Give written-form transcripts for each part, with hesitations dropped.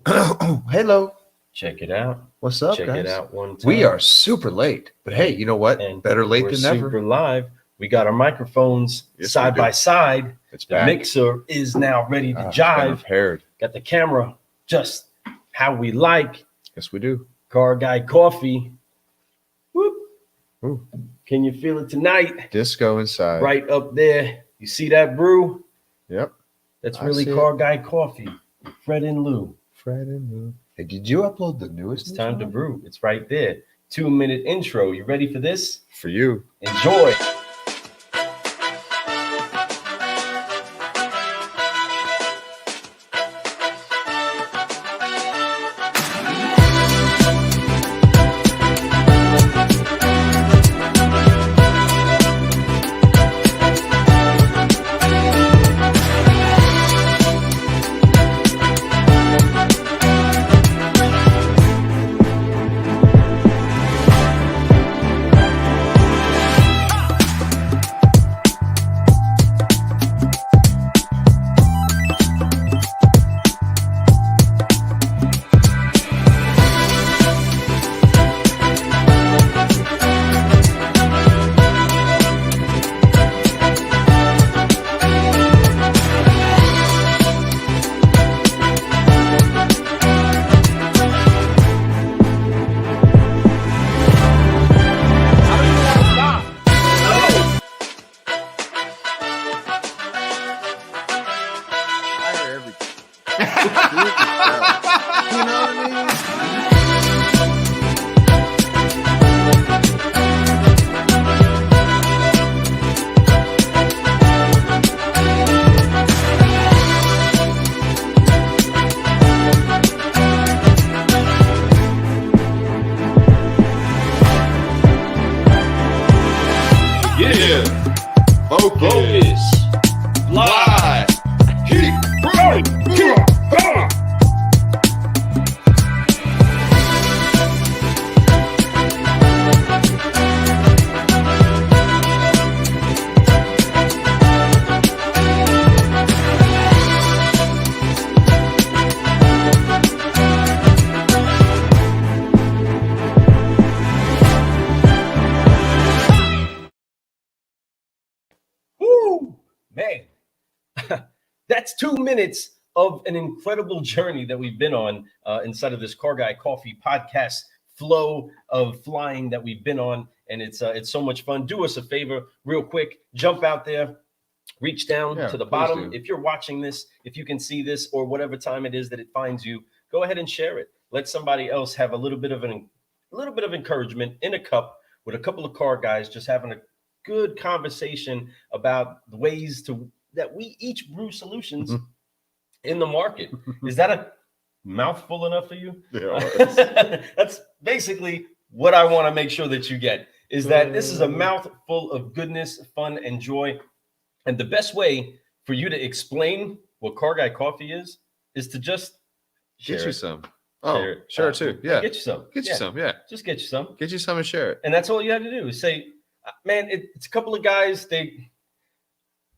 Hello. Check it out. What's up, Check guys? it out one time. We are super late, but hey, you know what? And Better late we're than super never. live. We got our microphones Yes, side we do. by side. It's The back. mixer is now ready to It's been jive. repaired. Got the camera just how we like. Yes, we do. Car Guy Coffee. Whoop. Ooh. Can you feel it tonight? Disco inside. Right up there. You see that brew? Yep. That's I really see Car Guy Coffee. Fred and Lou. Fred and Lou. Hey, did you upload the newest? It's time to brew. It's right there. 2-minute intro. You ready for this? For you. Enjoy. Focus. Live. Keep rolling. Come on. Woo! Man, that's 2 minutes of an incredible journey that we've been on inside of this Car Guy Coffee podcast flow of flying that we've been on. And it's so much fun. Do us a favor real quick. Jump out there. Reach down to the bottom. Do. If you're watching this, if you can see this or whatever time it is that it finds you, go ahead and share it. Let somebody else have a little bit of encouragement in a cup with a couple of car guys just having a good conversation about the ways that we each brew solutions in the market. Is that a mouthful enough for you? Yeah, that's basically what I want to make sure that you get, is that this is a mouthful of goodness, fun, and joy. And the best way for you to explain what Car Guy Coffee is to just share Get you it. some. Share Sure too. Yeah. Get you some. Get you some. Yeah. Just get you some. Get you some and share it. And that's all you have to do is say, man, it's a couple of guys.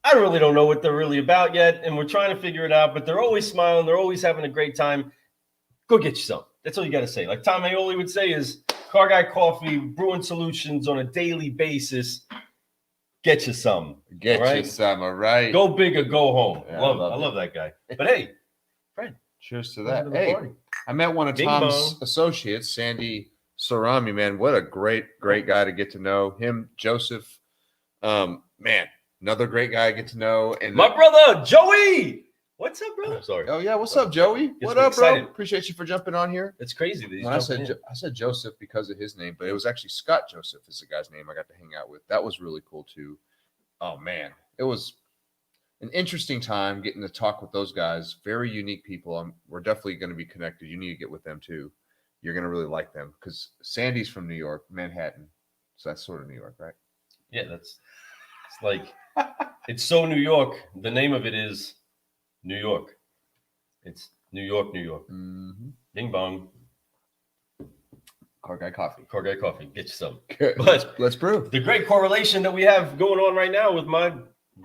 I really don't know what they're really about yet. And we're trying to figure it out, but they're always smiling. They're always having a great time. Go get you some. That's all you got to say. Like Tom Aioli would say is Car Guy Coffee, brewing solutions on a daily basis. Get you some. Get right? you some. All right. Go big or go home. Yeah, I I love that guy. But hey, Fred. Cheers to welcome that. to the Hey, party. I met one of Bing Tom's bong. associates, Sandy Sarami, man. What a great guy to get to know. Him, Joseph. Man, another great guy to get to know. And My brother, Joey. What's up, brother? Sorry. oh yeah, what's up, Joey? Gets What me up, excited. bro? Appreciate you for jumping on here. It's crazy that he's When I jumping said in. I said Joseph because of his name, but it was actually Scott Joseph is the guy's name I got to hang out with. That was really cool too. Oh man, it was an interesting time getting to talk with those guys. Very unique people. We're definitely going to be connected. You need to get with them too. You're going to really like them because Sandy's from New York, Manhattan. So that's sort of New York, right? Yeah, it's like it's so New York. The name of it is New York. It's New York, New York. Mm-hmm. Ding bong. Car Guy Coffee. Car Guy Coffee. Get you some. Good. But Let's brew. the great correlation that we have going on right now with my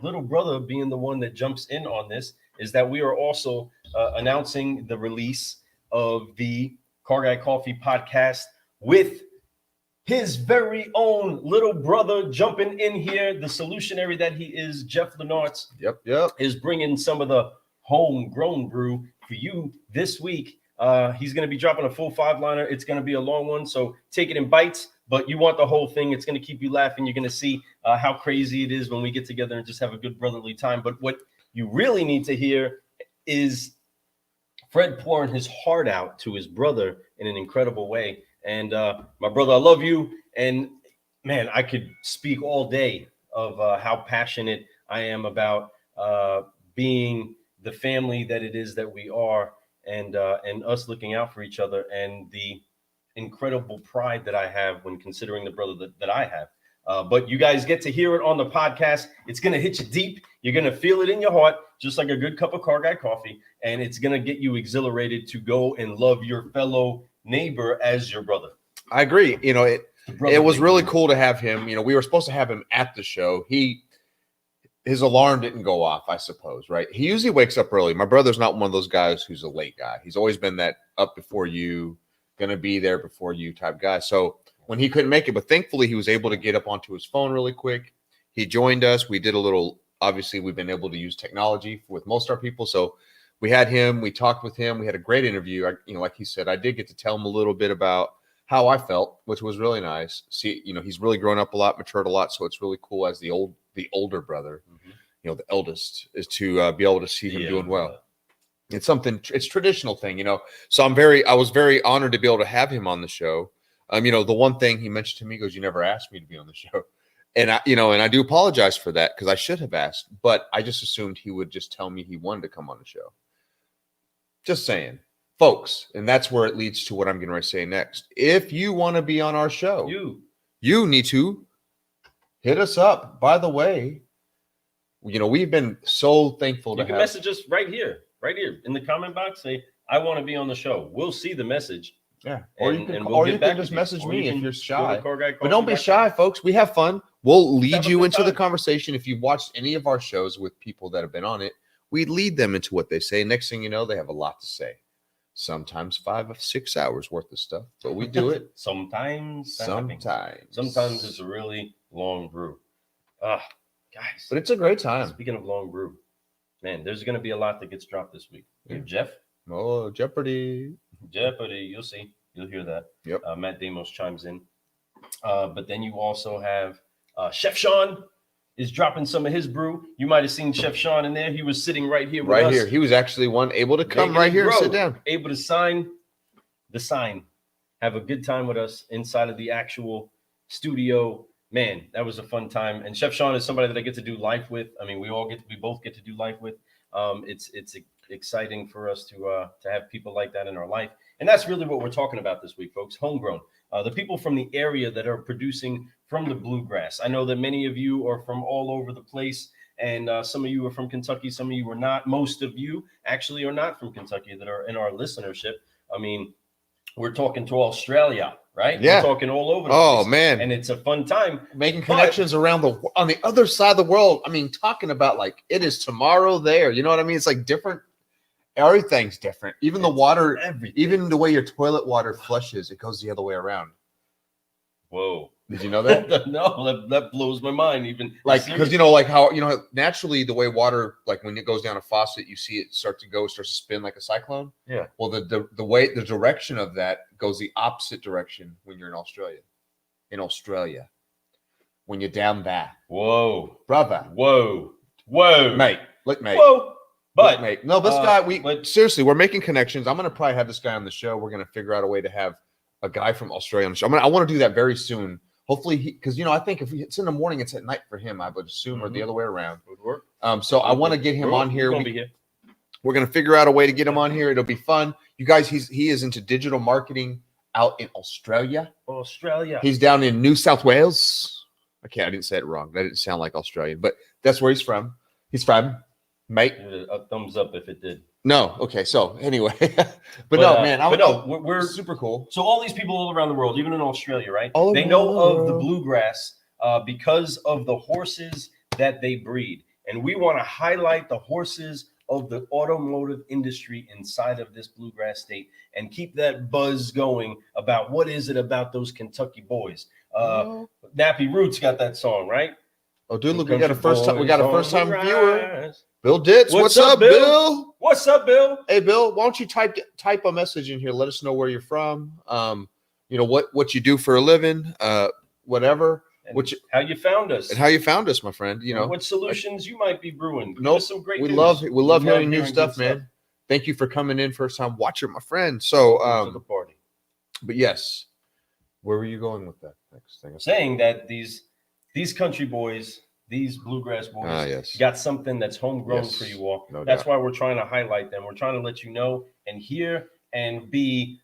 little brother being the one that jumps in on this is that we are also announcing the release of the Car Guy Coffee podcast with his very own little brother jumping in here. The solutionary that he is, Jeff Lenartz, is bringing some of the homegrown brew for you this week. He's going to be dropping a full 5-liner. It's going to be a long one, so take it in bites, but you want the whole thing. It's going to keep you laughing. You're going to see how crazy it is when we get together and just have a good brotherly time. But what you really need to hear is Fred pouring his heart out to his brother in an incredible way. And my brother, I love you. And man, I could speak all day of how passionate I am about being the family that it is that we are, and us looking out for each other, and the incredible pride that I have when considering the brother that I have. But you guys get to hear it on the podcast. It's going to hit you deep. You're going to feel it in your heart, just like a good cup of Car Guy coffee. And it's going to get you exhilarated to go and love your fellow neighbor as your brother. I agree. You know, it was really cool to have him. You know, we were supposed to have him at the show. His alarm didn't go off, I suppose, right? He usually wakes up early. My brother's not one of those guys who's a late guy. He's always been that up before you, going to be there before you type guy. So when he couldn't make it, but thankfully he was able to get up onto his phone really quick. He joined us. We did a little, obviously we've been able to use technology with most of our people. So we had him, we talked with him. We had a great interview. Like he said, I did get to tell him a little bit about how I felt, which was really nice. See, he's really grown up a lot, matured a lot. So it's really cool as the older brother, the eldest, is to be able to see him doing well. It's it's traditional thing, So I was very honored to be able to have him on the show. The one thing he mentioned to me goes, "You never asked me to be on the show," and I do apologize for that because I should have asked, but I just assumed he would just tell me he wanted to come on the show. Just saying, folks, and that's where it leads to what I'm going to say next. If you want to be on our show, you need to hit us up. By the way, we've been so thankful to have. You can message us right here in the comment box. Say, I want to be on the show. We'll see the message. Yeah. Or you can just message me if you're shy. But don't be shy, folks. We have fun. We'll lead you into the conversation. If you've watched any of our shows with people that have been on it, we lead them into what they say. Next thing you know, they have a lot to say. Sometimes 5 or 6 hours worth of stuff, but we do it. Sometimes it's a really long brew. Guys. But it's a great time. Speaking of long brew, man, there's going to be a lot that gets dropped this week. Yeah. Jeff? Oh, Jeopardy. You'll see. You'll hear that. Yep. Matt Damos chimes in. But then you also have Chef Sean is dropping some of his brew. You might have seen Chef Sean in there. He was sitting right here with us. Right here. He was actually able to come right here and sit down. Able to sign the sign. Have a good time with us inside of the actual studio. Man, that was a fun time. And Chef Sean is somebody that I get to do life with. I mean, we both get to do life with. It's exciting for us to have people like that in our life. And that's really what we're talking about this week, folks. Homegrown. The people from the area that are producing from the bluegrass. I know that many of you are from all over the place, and some of you are from Kentucky. Some of you are not. Most of you actually are not from Kentucky that are in our listenership. I mean, we're talking to Australia, right? Yeah. We're talking all over the place. Oh, man. And it's a fun time. Making connections on the other side of the world. I mean, talking about like it is tomorrow there. You know what I mean? It's like different. Everything's different. Even the water, even the way your toilet water flushes, it goes the other way around. Whoa. Did you know that? No, that blows my mind. Even like, because like how naturally the way water, like when it goes down a faucet, you see it starts to spin like a cyclone. Yeah. Well, the direction of that goes the opposite direction when you're in Australia. When you're down that. Whoa, brother. Whoa, mate. Look, mate. Whoa. But mate, no, this guy, seriously, we're making connections. I'm going to probably have this guy on the show. We're going to figure out a way to have a guy from Australia on the show. I want to do that very soon. Hopefully, because I think if it's in the morning, it's at night for him. I would assume, or the other way around. Would work. So I want to get him on here. We're going to figure out a way to get him on here. It'll be fun. You guys, he is into digital marketing out in Australia. He's down in New South Wales. Okay, I didn't say it wrong. That didn't sound like Australian, but that's where he's from. Mate, a thumbs up if it did. No, okay. So anyway, we're super cool. So all these people all around the world, even in Australia, right? They know of the bluegrass because of the horses that they breed, and we want to highlight the horses of the automotive industry inside of this bluegrass state and keep that buzz going about what is it about those Kentucky boys. Nappy Roots got that song, right? Oh, dude, look, Country we got a first time. We got a boys first time on the viewer, rise. Bill Ditz. What's up, Bill? What's up, Bill? Hey, Bill, why don't you type a message in here? Let us know where you're from. You know what you do for a living. Whatever. How you found us and how you found us, my friend. You know what solutions you might be brewing. Nope. Some great we news. love hearing new stuff, man. Thank you for coming in, first time watcher, my friend. So to the party. But yes, where were you going with that next thing? Saying that these country boys, these bluegrass boys, yes, got something that's homegrown for you all. No that's doubt. why we're trying to highlight them. We're trying to let you know and hear and be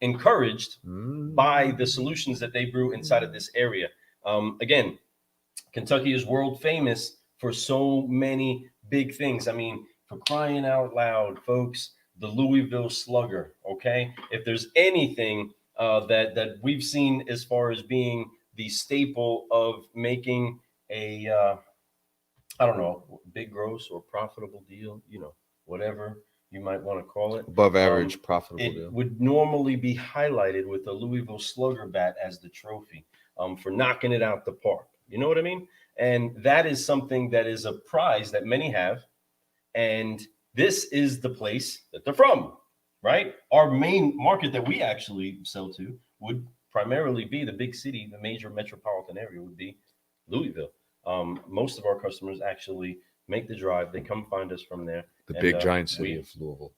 encouraged by the solutions that they brew inside of this area. Again, Kentucky is world famous for so many big things. I mean, for crying out loud, folks, the Louisville Slugger. Okay, if there's anything that we've seen as far as being the staple of making a I don't know, big gross or profitable deal, you know, whatever you might want to call it, above average profitable it deal, would normally be highlighted with the Louisville Slugger bat as the trophy for knocking it out the park. You know what I mean? And that is something that is a prize that many have. And this is the place that they're from, right? Our main market that we actually sell to would primarily be the big city, the major metropolitan area would be Louisville. Most of our customers actually make the drive. They come find us from there. The big giant city of Louisville.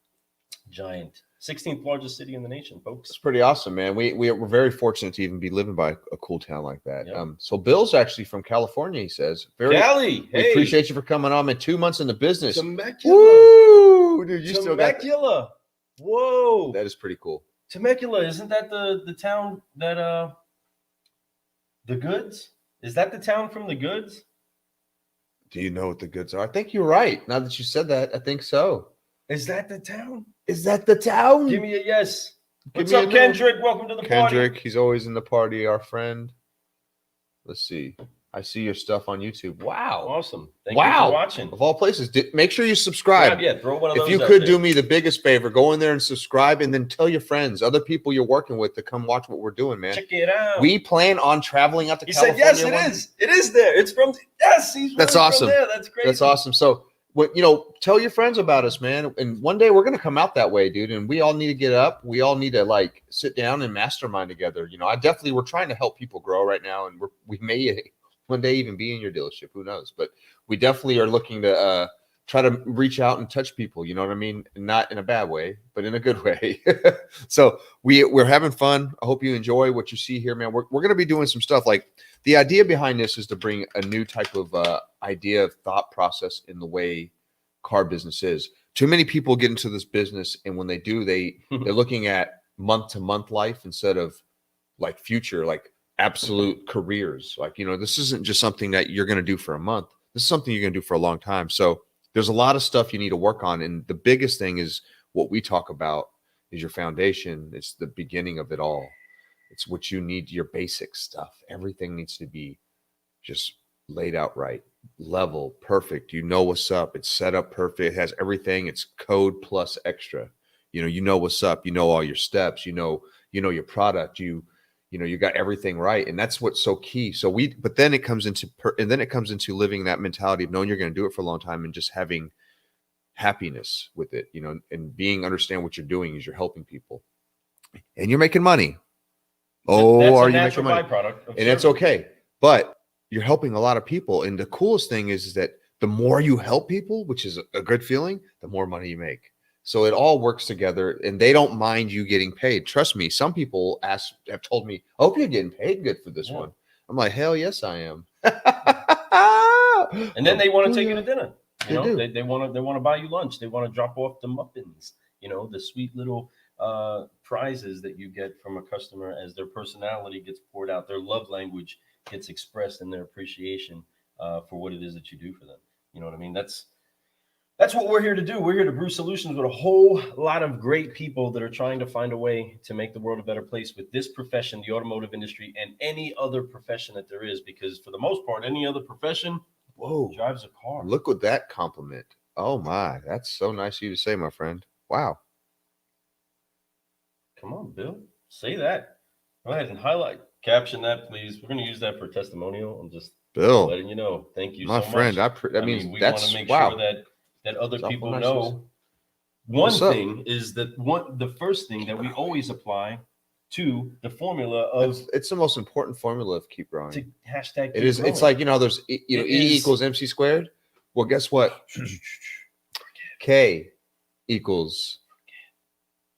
Giant. 16th largest city in the nation, folks. It's pretty awesome, man. We're very fortunate to even be living by a cool town like that. Yep. So Bill's actually from California, he says. Cali, we appreciate you for coming on, man. 2 months in the business. Temecula. Woo! Dude, you still got Temecula. Whoa. That is pretty cool. Temecula, isn't that the town that the Goods? Is that the town from the Goods? Do you know what the Goods are? I think you're right. Now that you said that, I think so. Is that the town? Is that the town? Give me a yes. What's up, Kendrick? Welcome to the party. Kendrick, he's always in the party, our friend. Let's see. I see your stuff on YouTube. Wow. Awesome. Thank you for watching. Of all places, make sure you subscribe. Throw one of those. If you could do me the biggest favor, go in there and subscribe and then tell your friends, other people you're working with to come watch what we're doing, man. Check it out. We plan on traveling out to California. He said, yes, it is. It is there. It's from, yes, he's That's awesome. From there. That's great. That's awesome. So, tell your friends about us, man. And one day we're going to come out that way, dude. And we all need to get up. We all need to sit down and mastermind together. We're trying to help people grow right now. And we may one day even be in your dealership. Who knows? But we definitely are looking to try to reach out and touch people. You know what I mean? Not in a bad way, but in a good way. So we're having fun. I hope you enjoy what you see here, man. We're going to be doing some stuff. Like the idea behind this is to bring a new type of idea of thought process in the way car business is. Too many people get into this business, and when they do, they're looking at month to month life instead of future, absolute careers. This isn't just something that you're going to do for a month. This is something you're going to do for a long time. So there's a lot of stuff you need to work on. And the biggest thing is what we talk about is your foundation. It's the beginning of it all. It's what you need, your basic stuff. Everything needs to be just laid out right, level, perfect. You know what's up. It's set up perfect. It has everything. It's code plus extra. You know what's up. You know all your steps. You know your product. You got everything right, and that's what's so key. So but then it comes into living that mentality of knowing you're going to do it for a long time and just having happiness with it, and understand what you're doing is you're helping people, and you're making money. Are you making money? And that's okay, but you're helping a lot of people. And the coolest thing is that the more you help people, which is a good feeling, the more money you make. So it all works together, and they don't mind you getting paid. Trust me. Some people have told me, I hope you're getting paid good for this one. I'm like, hell yes, I am. And then they want to take you to dinner. They want to buy you lunch. They want to drop off the muffins, the sweet little prizes that you get from a customer as their personality gets poured out, their love language gets expressed, and their appreciation for what it is that you do for them. You know what I mean? That's what we're here to do. We're here to brew solutions with a whole lot of great people that are trying to find a way to make the world a better place with this profession, the automotive industry, and any other profession that there is. Because for the most part, any other profession drives a car. Look at that compliment. Oh my, that's so nice of you to say, my friend. Wow. Come on, Bill. Say that. Go ahead and highlight, caption that, please. We're going to use that for a testimonial. I'm just Bill, letting you know. Thank you my so friend, much. that means we want to that's make wow. sure that other It's awful people nice of you. know. One What's up? thing is that the first thing that we always apply to the formula of It's the most important formula of keep growing. to hashtag. It is. Keep It's growing. like, you know, there's E It equals is- MC squared. Well, guess what? K equals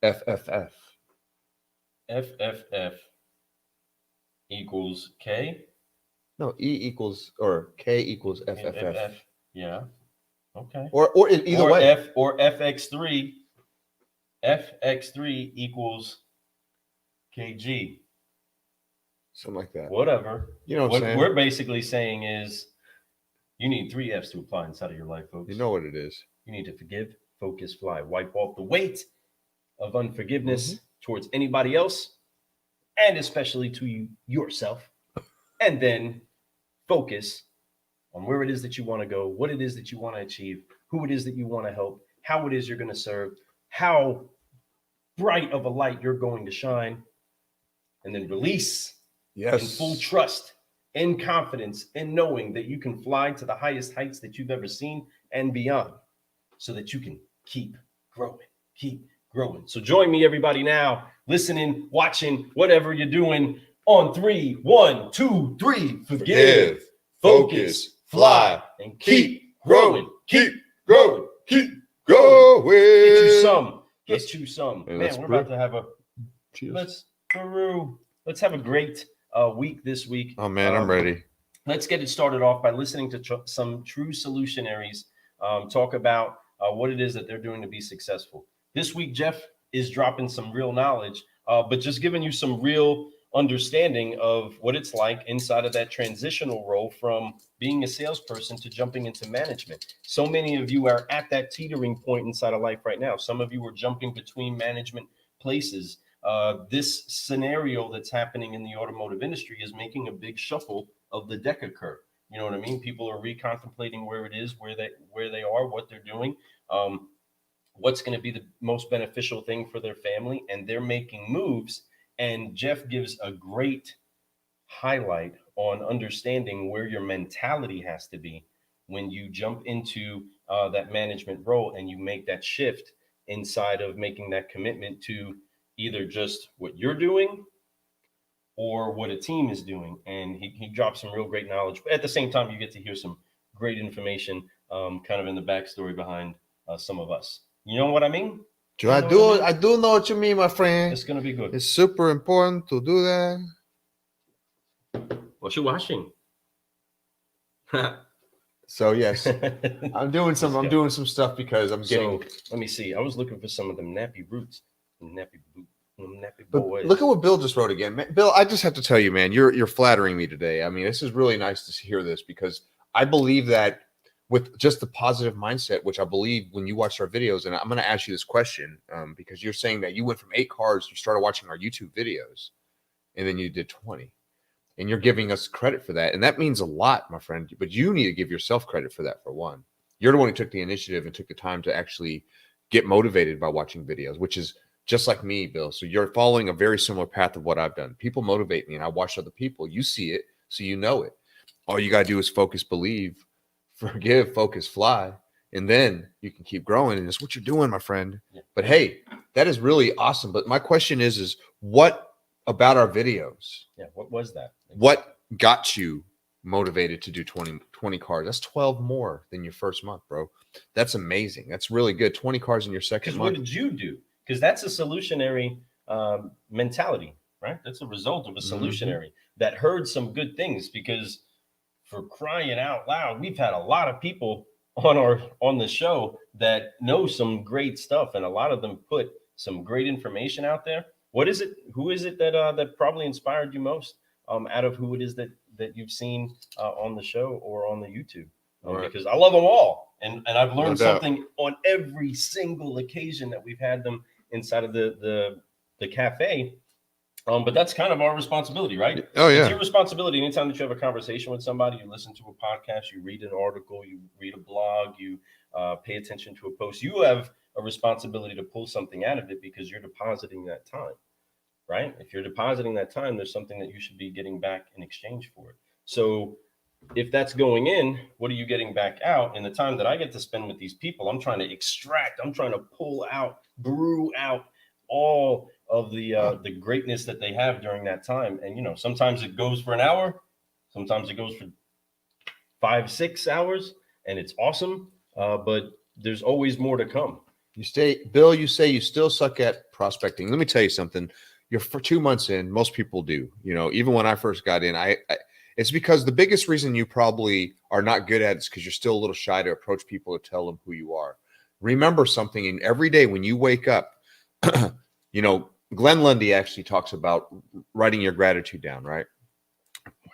FFF. FFF equals K. No, E equals or K equals and FFF. Yeah. Okay. Or either or way. F or FX3. FX3 equals KG. Something like that. Whatever. You know what I'm saying? We're basically saying is you need 3 F's to apply inside of your life, folks. You know what it is. You need to forgive, focus, fly. Wipe off the weight of unforgiveness towards anybody else, and especially to yourself. And then focus on where it is that you want to go, what it is that you want to achieve, who it is that you want to help, how it is you're going to serve, how bright of a light you're going to shine, and then release in full trust, in confidence, in knowing that you can fly to the highest heights that you've ever seen and beyond, so that you can keep growing, keep growing. So join me, everybody, now, listening, watching, whatever you're doing, on 3, 1, 2, 3. Forgive, focus, fly, and keep growing, keep growing, keep growing. Get you some, get you some. Hey, Man, we're about to have a let's have a great week this week. Oh man, I'm ready. Let's get it started off by listening to some true solutionaries talk about what it is that they're doing to be successful. This week, Jeff is dropping some real knowledge, but just giving you some real understanding of what it's like inside of that transitional role from being a salesperson to jumping into management. So many of you are at that teetering point inside of life right now. Some of you are jumping between management places. This scenario that's happening in the automotive industry is making a big shuffle of the deck occur. You know what I mean? People are recontemplating where it is, where they are, what they're doing, what's going to be the most beneficial thing for their family, and they're making moves. And Jeff gives a great highlight on understanding where your mentality has to be when you jump into that management role and you make that shift inside of making that commitment to either just what you're doing or what a team is doing. And he drops some real great knowledge. But at the same time, you get to hear some great information kind of in the backstory behind some of us. You know what I mean? I do know what you mean, my friend. It's going to be good. It's super important to do that. What you watching? So yes, I'm doing some stuff because I'm getting. So, let me see. I was looking for some of them nappy roots, nappy But boys. look at what Bill just wrote again. Man, Bill, I just have to tell you, man, you're flattering me today. I mean, this is really nice to hear this because I believe that with just the positive mindset, which I believe when you watched our videos, and I'm going to ask you this question because you're saying that you went from 8 cars, you started watching our YouTube videos, and then you did 20. And you're giving us credit for that. And that means a lot, my friend. But you need to give yourself credit for that, for one. You're the one who took the initiative and took the time to actually get motivated by watching videos, which is just like me, Bill. So you're following a very similar path of what I've done. People motivate me, and I watch other people. You see it, so you know it. All you got to do is focus, believe, forgive, focus, fly. And then you can keep growing. And it's what you're doing, my friend. Yeah. But hey, that is really awesome. But my question is what about our videos? Yeah, what was that? What got you motivated to do 20 cars? That's 12 more than your first month, bro. That's amazing. That's really good. 20 cars in your second month. What did you do? Because that's a solutionary mentality, right? That's a result of a solutionary that heard some good things. Because for crying out loud, we've had a lot of people on the show that know some great stuff, and a lot of them put some great information out there. What is it? Who is it that probably inspired you most out of who it is that you've seen on the show or on the YouTube? Right. Because I love them all, and I've learned something on every single occasion that we've had them inside of the cafe. But that's kind of our responsibility, right? Oh yeah, it's your responsibility. Anytime that you have a conversation with somebody, you listen to a podcast, you read an article, you read a blog, you pay attention to a post. You have a responsibility to pull something out of it because you're depositing that time, right? If you're depositing that time, there's something that you should be getting back in exchange for it. So if that's going in, what are you getting back out? In the time that I get to spend with these people, I'm trying to extract, I'm trying to pull out, brew out all of the greatness that they have during that time. And you know, sometimes it goes for an hour, sometimes it goes for 5-6 hours, and it's awesome. But there's always more to come. Bill, you say you still suck at prospecting. Let me tell you something. You're for 2 months in, most people do. You know, even when I first got in, it's because the biggest reason you probably are not good at it is because you're still a little shy to approach people to tell them who you are. Remember something, and every day when you wake up, you know, Glenn Lundy actually talks about writing your gratitude down, right?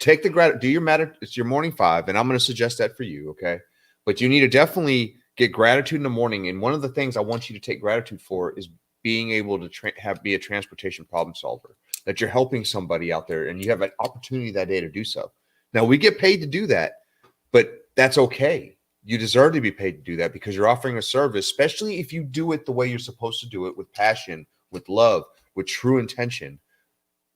Take the gratitude, do your matter. It's your morning 5, and I'm going to suggest that for you. Okay. But you need to definitely get gratitude in the morning. And one of the things I want you to take gratitude for is being able to be a transportation problem solver, that you're helping somebody out there and you have an opportunity that day to do so. Now we get paid to do that, but that's okay. You deserve to be paid to do that because you're offering a service, especially if you do it the way you're supposed to do it, with passion, with love, with true intention.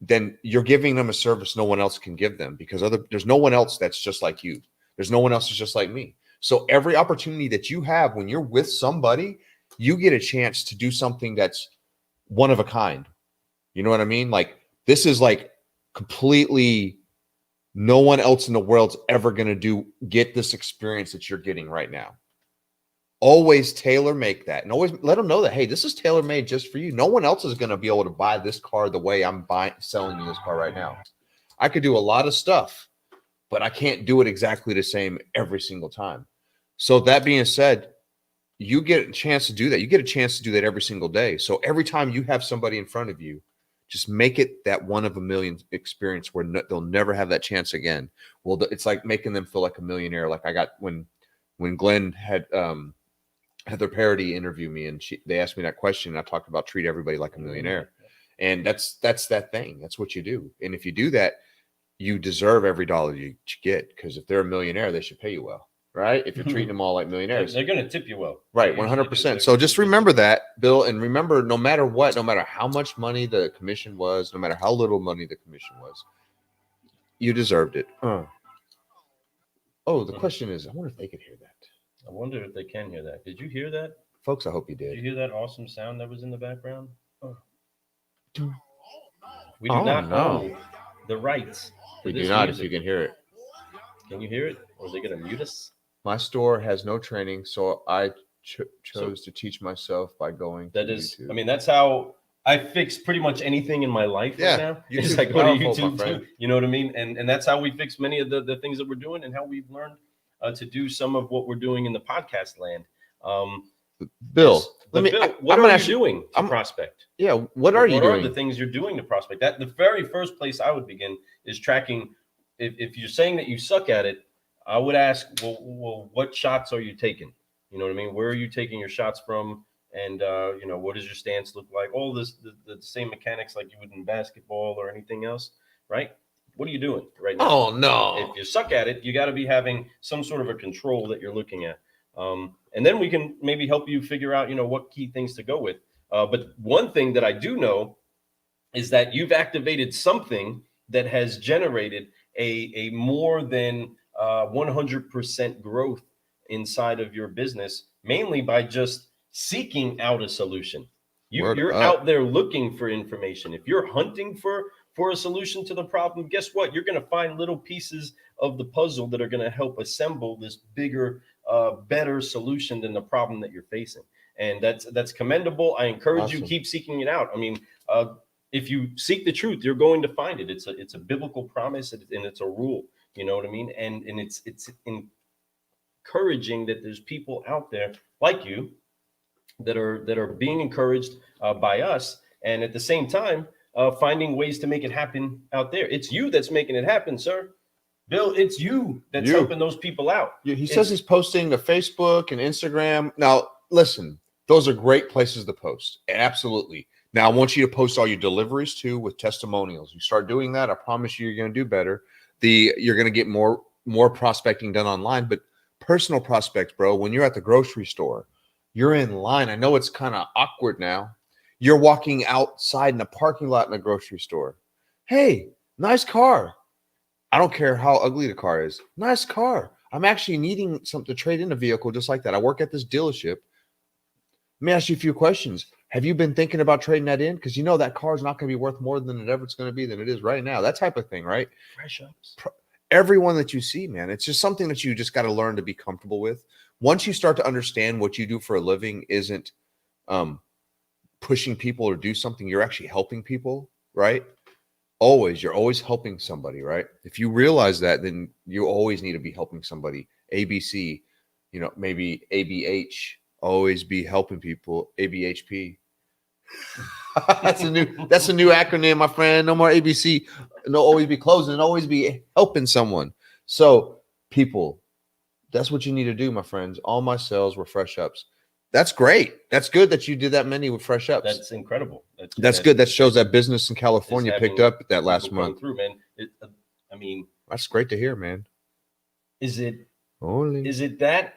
Then you're giving them a service no one else can give them, because there's no one else that's just like you. There's no one else that's just like me. So every opportunity that you have when you're with somebody, you get a chance to do something that's one of a kind. You know what I mean? Like, this is like completely no one else in the world's ever going to get this experience that you're getting right now. Always tailor make that, and always let them know that, hey, this is tailor made just for you. No one else is going to be able to buy this car the way I'm selling you this car right now. I could do a lot of stuff, but I can't do it exactly the same every single time. So that being said, you get a chance to do that. You get a chance to do that every single day. So every time you have somebody in front of you, just make it that one of a million experience where they'll never have that chance again. Well, it's like making them feel like a millionaire. Like I got when Glenn had Heather Parody interview me, and they asked me that question, and I talked about treat everybody like a millionaire. And that's that thing. That's what you do. And if you do that, you deserve every dollar you get, because if they're a millionaire, they should pay you well. Right? If you're treating them all like millionaires, they're going to tip you well. Right, 100%. So just remember that, Bill, and remember, no matter what, no matter how much money the commission was, no matter how little money the commission was, you deserved it. Oh, the question is, I wonder if they could hear that. I wonder if they can hear that. Did you hear that? Folks, I hope you did. Did you hear that awesome sound that was in the background? Oh. We do not own the rights. We do not, if you can hear it. Can you hear it? Or are they going to mute us? My store has no training, so I chose to teach myself by going to YouTube. I mean, that's how I fix pretty much anything in my life right now. It's like, go to YouTube, you know what I mean? And that's how we fix many of the things that we're doing, and how we've learned to do some of what we're doing in the podcast land. Bill, what are you doing to prospect? Yeah, what are you doing? What are the things you're doing to prospect? That the very first place I would begin is tracking. If you're saying that you suck at it, I would ask, well, what shots are you taking? You know what I mean? Where are you taking your shots from? And, you know, what does your stance look like? All this, the same mechanics like you would in basketball or anything else, right? What are you doing right now? Oh, no. If you suck at it, you got to be having some sort of a control that you're looking at. And then we can maybe help you figure out, you know, what key things to go with. But one thing that I do know is that you've activated something that has generated a more than 100% growth inside of your business, mainly by just seeking out a solution. You're out there looking for information. If you're hunting for a solution to the problem, guess what? You're going to find little pieces of the puzzle that are going to help assemble this bigger, better solution than the problem that you're facing. And that's commendable. I encourage you, keep seeking it out. I mean, if you seek the truth, you're going to find it. It's a biblical promise, and it's a rule. You know what I mean? And it's encouraging that there's people out there like you that are being encouraged by us, and at the same time finding ways to make it happen out there. It's you that's making it happen, sir. Bill, it's you that's helping those people out. He says he's posting to Facebook and Instagram. Now, listen, those are great places to post. Absolutely. Now, I want you to post all your deliveries too with testimonials. You start doing that, I promise you, you're going to do better. You're going to get more prospecting done online, but personal prospects, bro. When you're at the grocery store, you're in line. I know it's kind of awkward now. You're walking outside in a parking lot in a grocery store. Hey, nice car. I don't care how ugly the car is. Nice car. I'm actually needing something to trade in a vehicle just like that. I work at this dealership. Let me ask you a few questions. Have you been thinking about trading that in? Because you know that car is not going to be worth more than it's going to be than it is right now. That type of thing, right? Fresh ups. Everyone that you see, man, it's just something that you just got to learn to be comfortable with. Once you start to understand what you do for a living isn't pushing people to do something, you're actually helping people, right? You're always helping somebody, right? If you realize that, then you always need to be helping somebody. ABC, maybe ABH, always be helping people. ABHP. that's a new acronym, my friend. No more ABC. No, always be closing and always be helping someone. So people, that's what you need to do, my friends. All my sales were fresh ups. That's great. That's good that you did that many with fresh ups. That's incredible. That's good. That shows that business in California picked up that last month. Through, man. That's great to hear, man. Is it that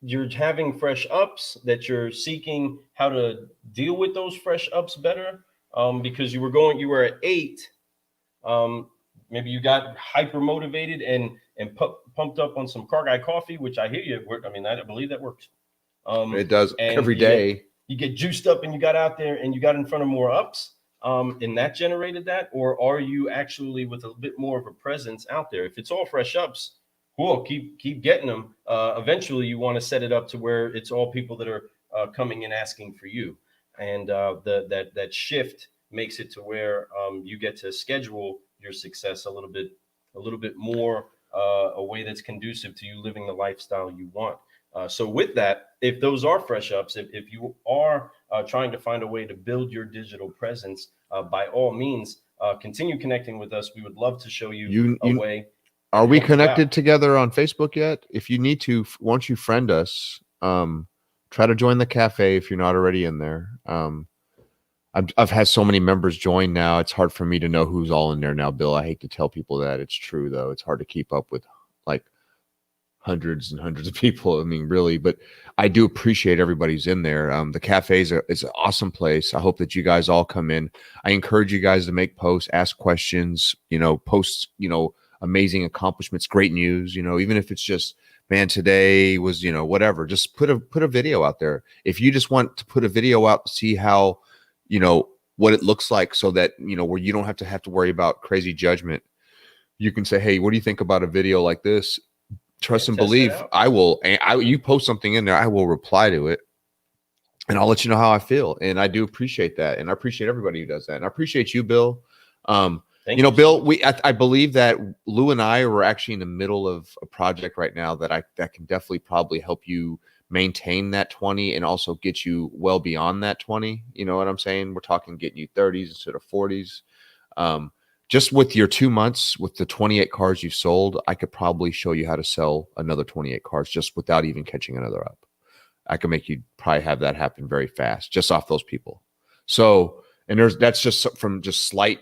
you're having fresh ups, that you're seeking how to deal with those fresh ups better? Because you were at 8. Maybe you got hyper motivated and pumped up on some Car Guy coffee, which I hear you. I believe that works. It does every day. You get juiced up and you got out there and you got in front of more ups, and that generated that? Or are you actually with a bit more of a presence out there? If it's all fresh ups, cool, keep getting them. Eventually you want to set it up to where it's all people that are coming and asking for you. And that shift makes it to where you get to schedule your success a little bit more a way that's conducive to you living the lifestyle you want. So with that, if those are fresh ups, if you are trying to find a way to build your digital presence, by all means, continue connecting with us. We would love to show you a way. Are we connected together on Facebook yet? If you need to, once you friend us, try to join the cafe if you're not already in there. I've had so many members join now. It's hard for me to know who's all in there now, Bill. I hate to tell people that. It's true, though. It's hard to keep up with like hundreds and hundreds of people. I mean, really, but I do appreciate everybody's in there. The cafe is an awesome place. I hope that you guys all come in. I encourage you guys to make posts, ask questions, post, amazing accomplishments, great news, even if it's just, man, today was, whatever, just put a video out there. If you just want to put a video out to see how, what it looks like, so that, where you don't have to worry about crazy judgment. You can say, hey, what do you think about a video like this? Trust and believe. You post something in there, I will reply to it and I'll let you know how I feel. And I do appreciate that. And I appreciate everybody who does that. And I appreciate you, Bill. Thank you, Bill, I believe that Lou and I are actually in the middle of a project right now that can definitely probably help you maintain that 20 and also get you well beyond that 20. You know what I'm saying? We're talking getting you 30s instead of 40s. Just with your 2 months, with the 28 cars you've sold, I could probably show you how to sell another 28 cars just without even catching another up. I can make you probably have that happen very fast just off those people. So, and that's just from just slight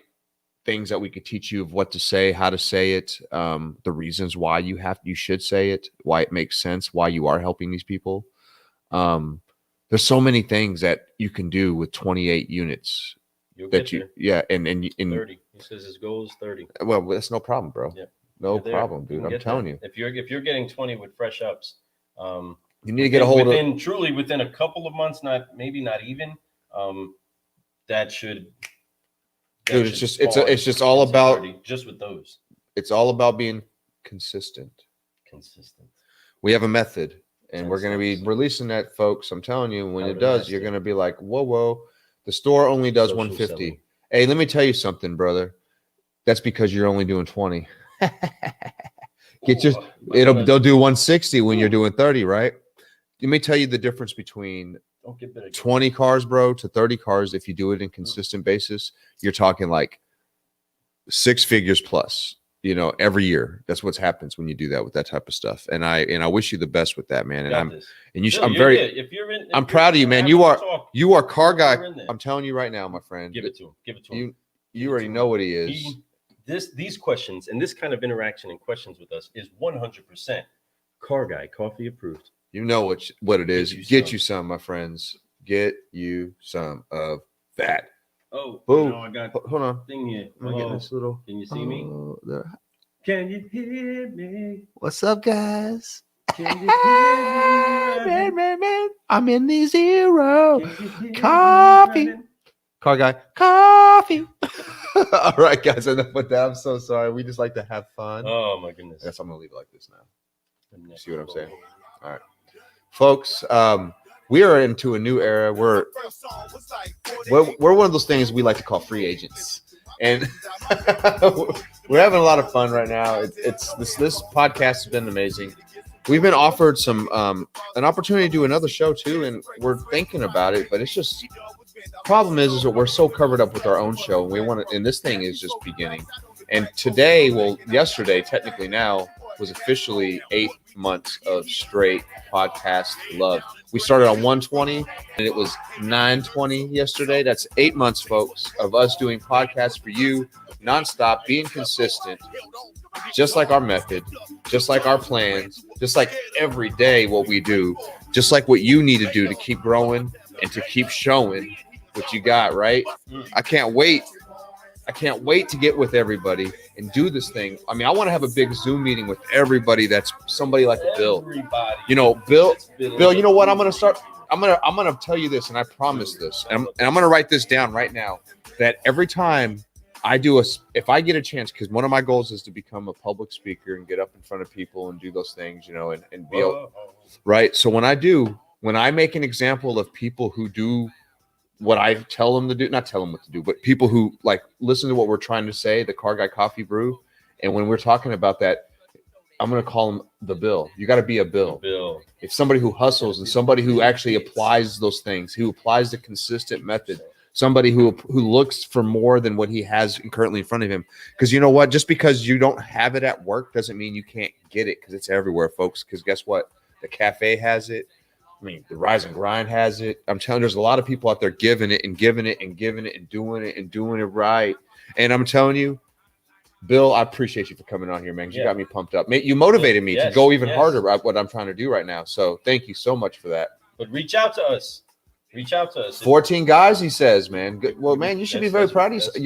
things that we could teach you of what to say, how to say it, the reasons why you should say it, why it makes sense, why you are helping these people. There's so many things that you can do with 28 units. You'll get there. Yeah, and 30. He says his goal is 30. Well, that's no problem, bro. Yeah. No problem, dude. I'm telling you. If you're getting 20 with fresh ups, you need to get a hold of within a couple of months, not even. That should. Dude, it's just all about 30, just with those. It's all about being consistent. We have a method, and we're going to be releasing that, folks. I'm telling you, when it does, you're going to be like, whoa. The store only does social 150. Selling. Hey, let me tell you something, brother. That's because you're only doing 20. They'll do 160 when you're doing 30, right? Let me tell you the difference between 20 cars, bro, to 30 cars. If you do it in consistent basis, you're talking like 6 figures plus, every year. That's what happens when you do that with that type of stuff. And I wish you the best with that, man. I'm proud of you, man. You are Car Guy. I'm telling you right now, my friend. Give it to him. You already know what he is. These questions and this kind of interaction and questions with us is 100% Car Guy, coffee approved. You know what it is. Get Get you some, my friends. Get you some of that. Oh, Boom. you know, I got Hold on. thing here. Let me get Hello. this little. Can you see me? There. Can you hear me? What's up, guys? Can you hear me? Man. I'm in the zero. Can you hear Coffee. me? Car Guy. Coffee. All right, guys. Enough with that. I'm so sorry. We just like to have fun. Oh my goodness. I guess I'm gonna leave it like this now. You See what I'm saying? All right, folks. We are into a new era. We're one of those things we like to call free agents, and we're having a lot of fun right now. It's this podcast has been amazing. We've been offered some an opportunity to do another show too, and we're thinking about it. But it's just problem is that we're so covered up with our own show, and we want to. And this thing is just beginning. And today, well, yesterday, technically now, was officially 8 months of straight podcast love. We started on 120 and it was 920 yesterday. That's 8 months, folks, of us doing podcasts for you nonstop, being consistent, just like our method, just like our plans, just like every day what we do, just like what you need to do to keep growing and to keep showing what you got, right? I can't wait to get with everybody and do this thing. I mean, I want to have a big Zoom meeting with everybody that's somebody like Bill. Everybody. You know, Bill, you know what? I'm going to tell you this, and I promise this. And I'm going to write this down right now, that every time I do if I get a chance, because one of my goals is to become a public speaker and get up in front of people and do those things, you know, and be able, right? So when I make an example of people who do what I tell them to do, not tell them what to do, but people who like listen to what we're trying to say, the Car Guy Coffee Brew. And when we're talking about that, I'm going to call him the Bill. You got to be a Bill. It's somebody who hustles and somebody who actually applies those things, who applies the consistent method, somebody who looks for more than what he has currently in front of him. Because you know what? Just because you don't have it at work doesn't mean you can't get it, because it's everywhere, folks. Because guess what? The cafe has it. I mean, the Rise and Grind has it. I'm telling you, there's a lot of people out there giving it and giving it and giving it and doing it right. And I'm telling you, Bill, I appreciate you for coming on here, man. You got me pumped up. You motivated me to go even harder at what I'm trying to do right now. So thank you so much for that. But reach out to us. 14 guys, he says, man. Good. Well, man, you should be very proud of yourself.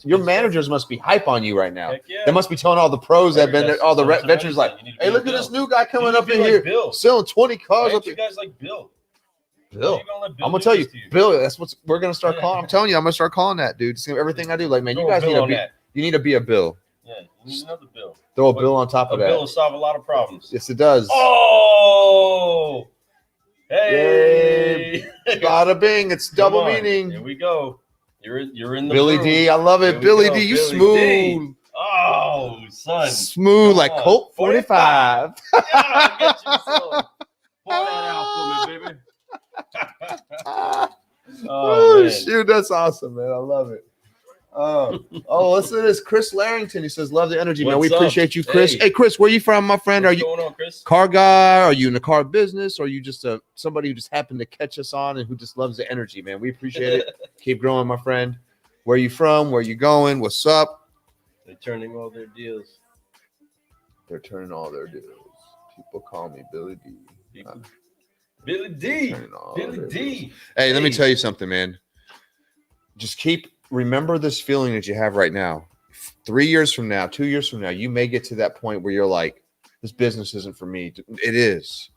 Your managers must be hype on you right now. They must be telling all the pros that have been there, all the veterans, like, hey, look at this new guy coming up in here selling 20 cars up here. You guys like Bill. I'm gonna tell you, Bill. That's what we're gonna start calling. I'm telling you, I'm gonna start calling that, dude. Everything I do, like, man, you guys need to be a Bill. Yeah, you need another Bill. Throw a Bill on top of that. A Bill will solve a lot of problems. Yes, it does. Oh. Hey, bada bing! It's double meaning. Here we go. You're in the Billy room. D. I love it, Billy D. You smooth. D. Oh, son, smooth like Colt 45. Yeah, get you some. Pour that out for me, baby. Oh shoot, that's awesome, man. I love it. Listen to this. Chris Larrington. He says, "Love the energy, man. We appreciate you, Chris. Hey, Chris, where you from, my friend? What's going on, Chris? Car guy? Are you in the car business? Or are you just somebody who just happened to catch us on and who just loves the energy, man? We appreciate it. Keep growing, my friend. Where you from? Where you going? What's up? They're turning all their deals. People call me Billy D. Billy D. Billy D. Hey, let me tell you something, man. Just remember this feeling that you have right now. 3 years from now, 2 years from now, you may get to that point where you're like, this business isn't for me. It is.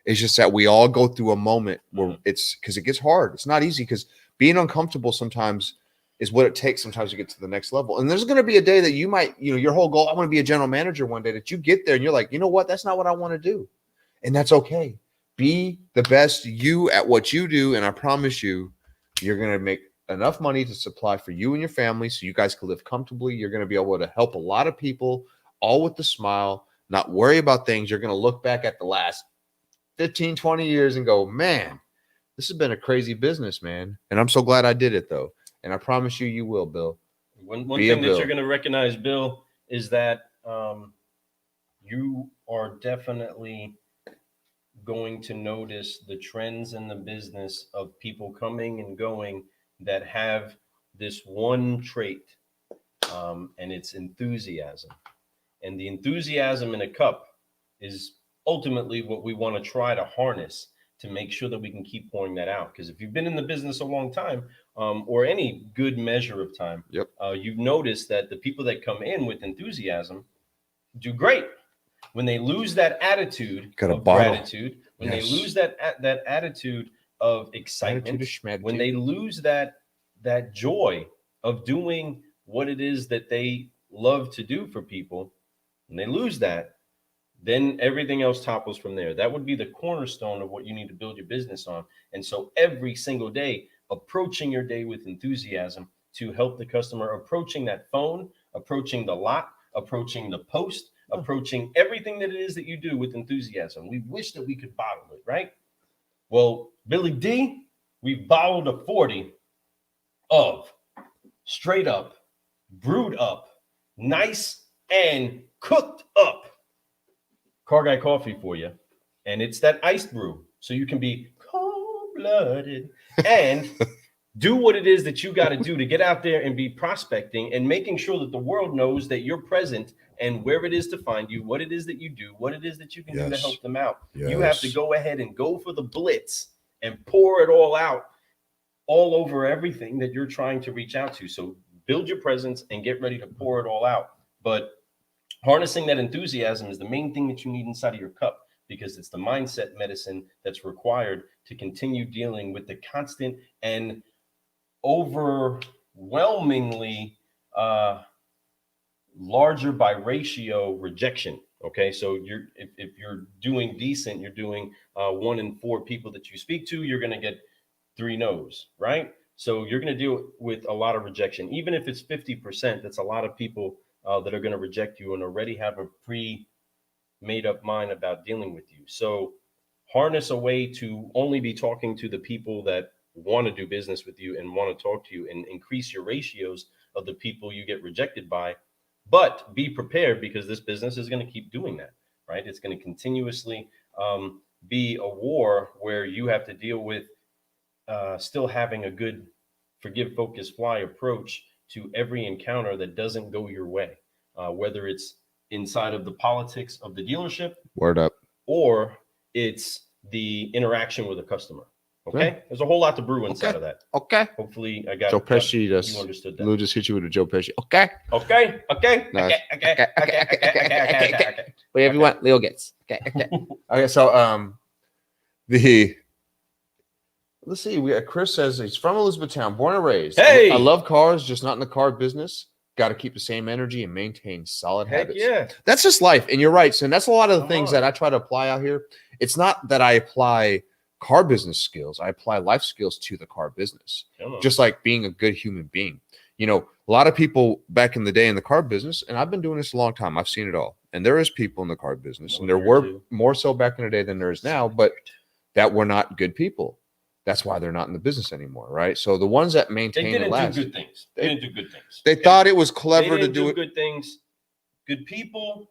It's just that we all go through a moment where it's because it gets hard. It's not easy, because being uncomfortable sometimes is what it takes sometimes to get to the next level. And there's going to be a day that you might, your whole goal, I want to be a general manager one day, that you get there and you're like, you know what? That's not what I want to do. And that's okay. Be the best you at what you do. And I promise you, you're going to make enough money to supply for you and your family so you guys can live comfortably. You're going to be able to help a lot of people, all with a smile, not worry about things. You're going to look back at the last 15, 20 years and go, man, this has been a crazy business, man. And I'm so glad I did it, though. And I promise you, you will, Bill. One thing that you're going to recognize, Bill, is that you are definitely going to notice the trends in the business of people coming and going that have this one trait, and it's enthusiasm. And the enthusiasm in a cup is ultimately what we want to try to harness to make sure that we can keep pouring that out. Because if you've been in the business a long time, or any good measure of time, Yep. You've noticed that the people that come in with enthusiasm do great. When they lose that attitude of gratitude, when they lose that attitude of excitement, when they lose that joy of doing what it is that they love to do for people, when they lose that, then everything else topples from there. That would be the cornerstone of what you need to build your business on. And so every single day, approaching your day with enthusiasm to help the customer, approaching that phone, approaching the lot, approaching the post, approaching everything that it is that you do with enthusiasm. We wish that we could bottle it, right? Well, Billy D, we bottled a 40 of straight up, brewed up, nice and cooked up Car Guy coffee for you. And it's that iced brew. So you can be cold-blooded and do what it is that you got to do to get out there and be prospecting and making sure that the world knows that you're present and where it is to find you, what it is that you do, what it is that you can do to help them out. You have to go ahead and go for the blitz and pour it all out all over everything that you're trying to reach out to. So build your presence and get ready to pour it all out. But harnessing that enthusiasm is the main thing that you need inside of your cup, because it's the mindset medicine that's required to continue dealing with the constant and overwhelmingly larger by ratio rejection. Okay, so if you're doing decent, you're doing 1 in 4 people that you speak to, you're going to get 3 no's, right? So you're going to deal with a lot of rejection. Even if it's 50%, that's a lot of people that are going to reject you and already have a pre-made up mind about dealing with you. So harness a way to only be talking to the people that want to do business with you and want to talk to you, and increase your ratios of the people you get rejected by. But be prepared, because this business is going to keep doing that, right? It's going to continuously be a war where you have to deal with still having a good forgive, focus, fly approach to every encounter that doesn't go your way, whether it's inside of the politics of the dealership, word up, or it's the interaction with a customer. Okay, there's a whole lot to brew inside of that. Okay. Hopefully, I got Joe Pesci. you understood that. Lou just hit you with a Joe Pesci. Okay. Okay. Whatever you want, Leo gets. Okay. Okay. So let's see. Chris says he's from Elizabethtown, born and raised. Hey, I love cars, just not in the car business. Got to keep the same energy and maintain solid habits. Yeah, that's just life. And you're right. So and that's a lot of the things that I try to apply out here. It's not that I apply car business skills. I apply life skills to the car business, just like being a good human being. You know, a lot of people back in the day in the car business, and I've been doing this a long time. I've seen it all. And there is people in the car business, and there were more so back in the day than there is now, but that were not good people. That's why they're not in the business anymore, right? So the ones that maintain they didn't do good things. They didn't do good things. They thought it was clever to do it. Good things. Good people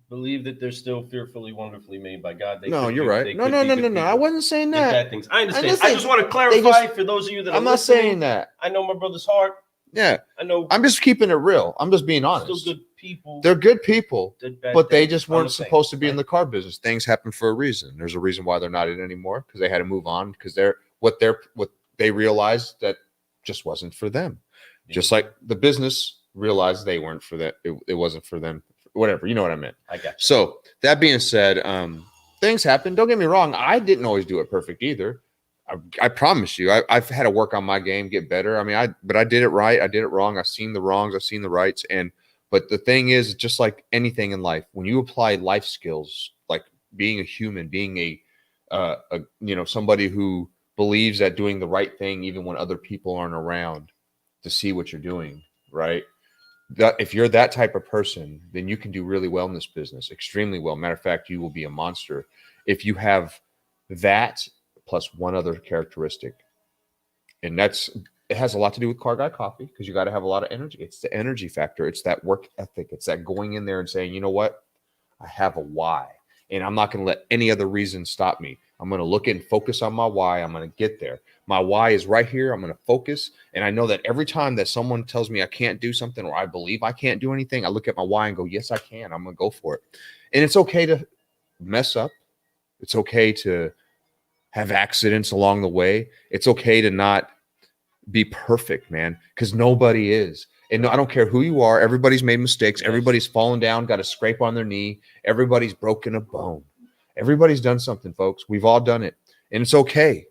believe that they're still fearfully, wonderfully made by God. No, you're right. No. I wasn't saying that. Bad things. I understand. I just want to clarify for those of you that I'm not saying that. I know my brother's heart. Yeah, I know. I'm just keeping it real. I'm just being honest. Still good people. They're good people, but they just weren't supposed to be right? in the car business. Things happen for a reason. There's a reason why they're not in anymore, because they had to move on, because what they realized that just wasn't for them. Yeah. Just like the business realized they weren't for that. It wasn't for them. Whatever, you know what I meant. I got you. So that being said, things happen. Don't get me wrong. I didn't always do it perfect either. I promise you, I've had to work on my game, get better. I mean, but I did it right. I did it wrong. I've seen the wrongs. I've seen the rights. But the thing is, just like anything in life, when you apply life skills, like being a human, being somebody who believes that doing the right thing, even when other people aren't around to see what you're doing, right? That if you're that type of person, then you can do really well in this business, extremely well. Matter of fact, you will be a monster if you have that plus one other characteristic. And it has a lot to do with Car Guy Coffee, because you got to have a lot of energy. It's the energy factor. It's that work ethic. It's that going in there and saying, you know what? I have a why, and I'm not going to let any other reason stop me. I'm going to look and focus on my why. I'm going to get there. My why is right here. I'm going to focus. And I know that every time that someone tells me I can't do something, or I believe I can't do anything, I look at my why and go, yes, I can. I'm going to go for it. And it's okay to mess up. It's okay to have accidents along the way. It's okay to not be perfect, man, because nobody is. And no, I don't care who you are. Everybody's made mistakes. Yes. Everybody's fallen down, got a scrape on their knee. Everybody's broken a bone. Everybody's done something, folks. We've all done it. And it's okay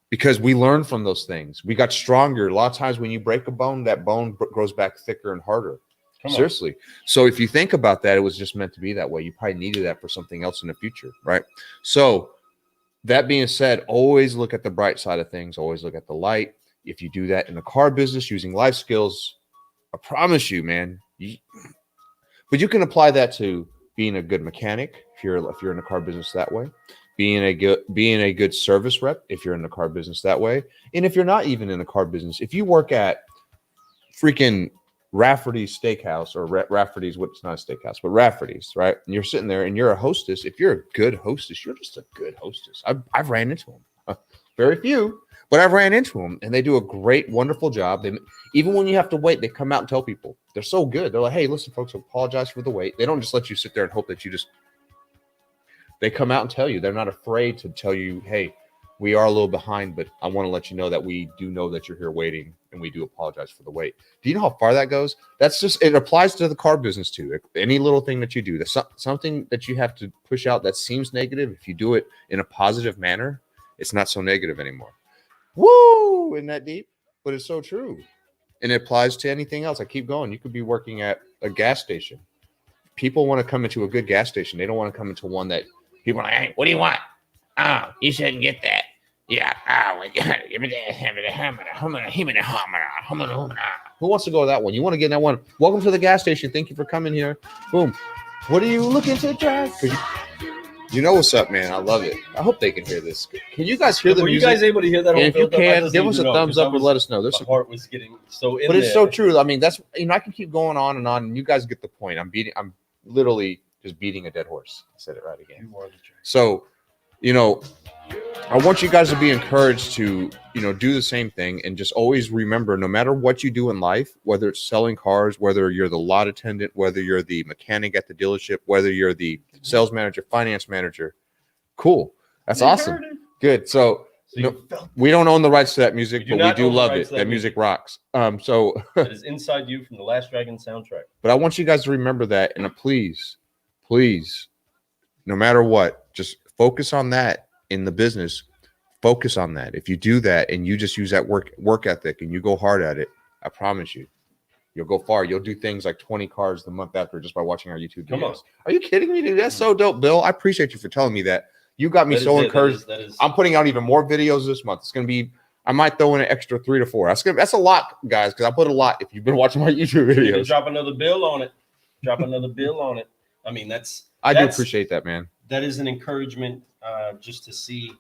because we learn from those things. We got stronger. A lot of times when you break a bone, that bone grows back thicker and harder. Seriously. So if you think about that, it was just meant to be that way. You probably needed that for something else in the future, right? So that being said, always look at the bright side of things. Always look at the light. If you do that in the car business using life skills, I promise you, man. But you can apply that to being a good mechanic if you're in the car business that way. Being a good service rep if you're in the car business that way. And if you're not even in the car business, if you work at freaking Rafferty's Steakhouse or Rafferty's, what's not a steakhouse, but Rafferty's, right? And you're sitting there and you're a hostess. If you're a good hostess, you're just a good hostess. I've ran into them, very few, but I've ran into them, and they do a great, wonderful job. They, even when you have to wait, they come out and tell people. They're so good. They're like, hey, listen, folks, apologize for the wait. They don't just let you sit there and hope that you just. They come out and tell you. They're not afraid to tell you, hey, we are a little behind, but I want to let you know that we do know that you're here waiting, and we do apologize for the wait. Do you know how far that goes? That's just, it applies to the car business too. Any little thing that you do, that's something that you have to push out that seems negative. If you do it in a positive manner, it's not so negative anymore. Woo! Isn't that deep? But it's so true. And it applies to anything else. I keep going. You could be working at a gas station. People want to come into a good gas station. They don't want to come into one that people are like, hey, what do you want? Oh, you shouldn't get that. Yeah. Who wants to go to that one? You want to get in that one? Welcome to the gas station. Thank you for coming here. Boom. What are you looking to drive? You know what's up, man. I love it. I hope they can hear this. Can you guys hear the music? Were you guys able to hear that? And if you can, give us a thumbs up and let us know. My heart was getting so in but it's there. so true. I mean, that's, I can keep going on, and you guys get the point. I'm literally just beating a dead horse. I said it right again. So, I want you guys to be encouraged to, do the same thing, and just always remember, no matter what you do in life, whether it's selling cars, whether you're the lot attendant, whether you're the mechanic at the dealership, whether you're the sales manager, finance manager, cool. That's awesome. Good. So we don't own the rights to that music, but we do love it. That music rocks. So that is Inside You from the Last Dragon soundtrack. But I want you guys to remember that, and please, no matter what, just focus on that in the business. Focus on that. If you do that and you just use that work ethic and you go hard at it, I promise you'll go far. You'll do things like 20 cars the month after just by watching our YouTube videos. Come on. Are you kidding me, dude? That's so dope, Bill. I appreciate you for telling me that. You got me so encouraged. I'm putting out even more videos this month. It's going to be, I might throw in an extra 3 to 4. That's a lot, guys, because I put a lot if you've been watching my YouTube videos. Drop another bill on it. I mean, I do appreciate that, man. That is an encouragement just to see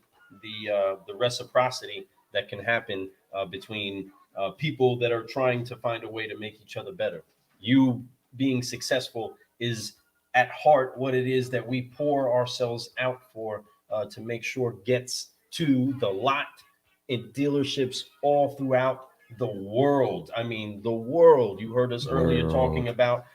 the reciprocity that can happen between people that are trying to find a way to make each other better. You being successful is at heart what it is that we pour ourselves out for to make sure gets to the lot in dealerships all throughout the world. I mean, the world. You heard us earlier talking about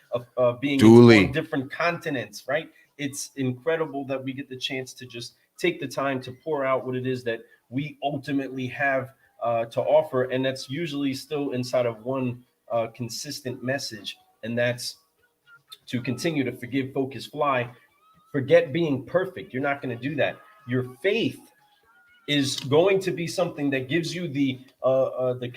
being on different continents, right? It's incredible that we get the chance to just take the time to pour out what it is that we ultimately have to offer. And that's usually still inside of one consistent message. And that's to continue to forgive, focus, fly. Forget being perfect. You're not going to do that. Your faith is going to be something that gives you the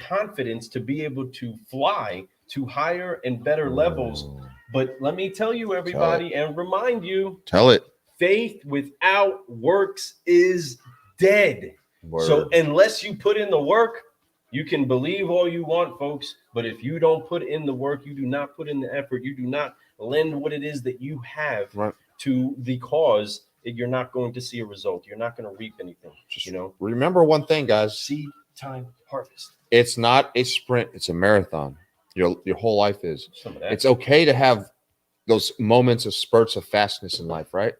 confidence to be able to fly to higher and better levels. But let me tell you, everybody, and remind you. Tell it. Faith without works is dead. Word. So unless you put in the work, you can believe all you want, folks. But if you don't put in the work, you do not put in the effort, you do not lend what it is that you have to the cause, you're not going to see a result. You're not going to reap anything. Just, remember one thing, guys. Seed time harvest. It's not a sprint. It's a marathon. Your whole life is. It's okay to have those moments of spurts of fastness in life, right?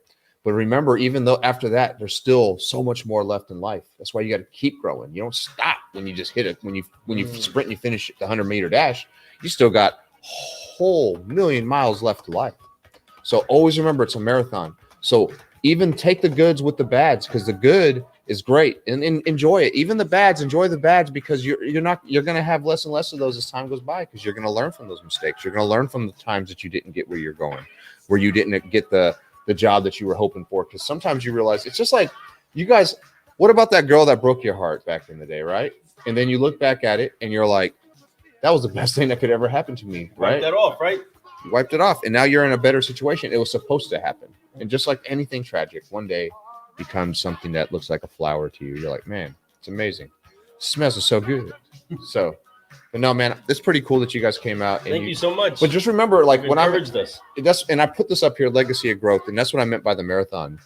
But remember, even though after that, there's still so much more left in life. That's why you got to keep growing. You don't stop when you just hit it. When you sprint and you finish the 100-meter dash, you still got a whole million miles left to life. So always remember, it's a marathon. So even take the goods with the bads, because the good is great and enjoy it. Even the bads, enjoy the bads, because you're going to have less and less of those as time goes by, because you're going to learn from those mistakes. You're going to learn from the times that you didn't get where you're going, where you didn't get the job that you were hoping for. Because sometimes you realize it's just like, you guys, what about that girl that broke your heart back in the day, right? And then you look back at it and you're like, that was the best thing that could ever happen to me, right? Wipe that off, right? You wiped it off, and now you're in a better situation. It was supposed to happen. And just like anything tragic, one day becomes something that looks like a flower to you. You're like, man, it's amazing. It smells so good. So, but no, man, it's pretty cool that you guys came out. And Thank you so much. But just remember, like, You've when I encouraged us. and I put this up here, legacy of growth, and that's what I meant by the marathon,